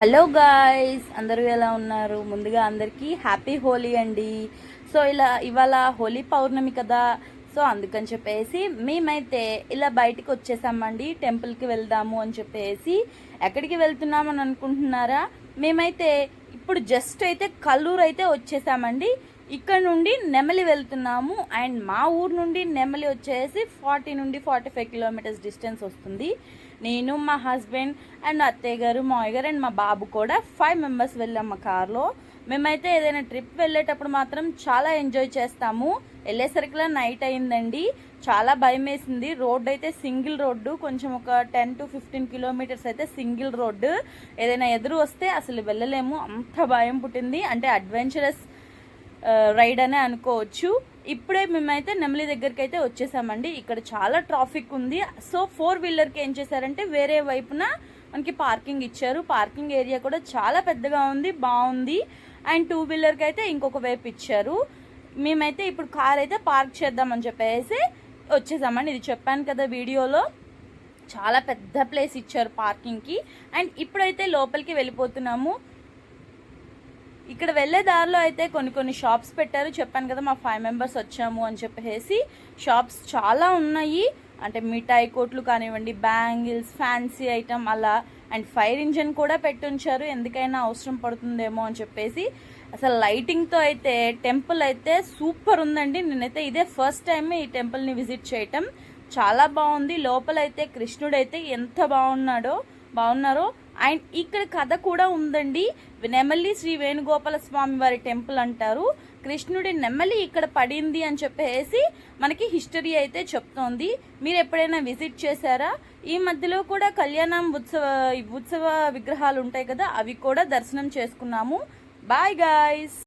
Hello guys, అందరూ ఎలా ఉన్నారు? ముందుగా అందరికీ హ్యాపీ హోలీ అండి. సో ఇవాళ హోలీ పౌర్ణమి కదా. సో అందుకని చెప్పేసి మేమైతే ఇలా బయటికి వచ్చేసామండి. టెంపుల్కి వెళ్దాము అని చెప్పేసి. ఎక్కడికి వెళ్తున్నామని అనుకుంటున్నారా? మేమైతే ఇప్పుడు జస్ట్ అయితే కల్లూరు అయితే వచ్చేసామండి. ఇక్కడ నుండి నెమలి వెళ్తున్నాము. అండ్ మా ఊరు నుండి నెమలి వచ్చేసి 40 నుండి 45 కిలోమీటర్స్ డిస్టెన్స్ వస్తుంది. నేను, మా హస్బెండ్ అండ్ అత్తయ్య గారు, మావయ్య గారు అండ్ మా బాబు కూడా 5 మెంబర్స్ వెళ్ళాం మా కార్లో. మేమైతే ఏదైనా ట్రిప్ వెళ్ళేటప్పుడు మాత్రం చాలా ఎంజాయ్ చేస్తాము. వెళ్ళేసరికిలా నైట్ అయిందండి. చాలా భయం వేసింది. రోడ్డు అయితే సింగిల్ రోడ్డు, కొంచెం ఒక 10 to 15 కిలోమీటర్స్ అయితే సింగిల్ రోడ్డు. ఏదైనా ఎదురు వస్తే అసలు వెళ్ళలేము, అంత భయం పుట్టింది. అంటే అడ్వెంచరస్ రైడ్ అనే అనుకోవచ్చు. ఇప్పుడే మేమైతే నెమలి దగ్గరికి అయితే వచ్చేసామండి. ఇక్కడ చాలా ట్రాఫిక్ ఉంది. సో 4-వీలర్కి ఏం చేశారంటే వేరే వైపున మనకి పార్కింగ్ ఇచ్చారు. పార్కింగ్ ఏరియా కూడా చాలా పెద్దగా ఉంది, బాగుంది. అండ్ 2-వీలర్కి అయితే ఇంకొక వైపు ఇచ్చారు. మేమైతే ఇప్పుడు కార్ అయితే పార్క్ చేద్దామని చెప్పేసి వచ్చేసామండి. ఇది చెప్పాను కదా వీడియోలో, చాలా పెద్ద ప్లేస్ ఇచ్చారు పార్కింగ్కి. అండ్ ఇప్పుడైతే లోపలికి వెళ్ళిపోతున్నాము. ఇక్కడ వెళ్ళే దారిలో అయితే కొన్ని షాప్స్ పెట్టారు. చెప్పాను కదా మా 5 మెంబర్స్ వచ్చాము అని చెప్పేసి. షాప్స్ చాలా ఉన్నాయి. అంటే మిఠాయి కోట్లు కానివ్వండి, బ్యాంగిల్స్, ఫ్యాన్సీ ఐటమ్ అలా. అండ్ ఫైర్ ఇంజన్ కూడా పెట్టుంచారు, ఎందుకైనా అవసరం పడుతుందేమో అని చెప్పేసి. అసలు లైటింగ్తో అయితే టెంపుల్ అయితే సూపర్ ఉందండి. నేనైతే ఇదే ఫస్ట్ టైం ఈ టెంపుల్ని విజిట్ చేయటం. చాలా బాగుంది. లోపలైతే కృష్ణుడైతే ఎంత బాగున్నారో. అండ్ ఇక్కడ కథ కూడా ఉందండి. నెమలి శ్రీ వేణుగోపాల స్వామి వారి టెంపుల్ అంటారు. కృష్ణుడి నెమలి ఇక్కడ పడింది అని చెప్పేసి మనకి హిస్టరీ అయితే చెప్తోంది. మీరు ఎప్పుడైనా విజిట్ చేశారా? ఈ మధ్యలో కూడా కళ్యాణం ఉత్సవ విగ్రహాలు ఉంటాయి కదా, అవి కూడా దర్శనం చేసుకున్నాము. Bye guys.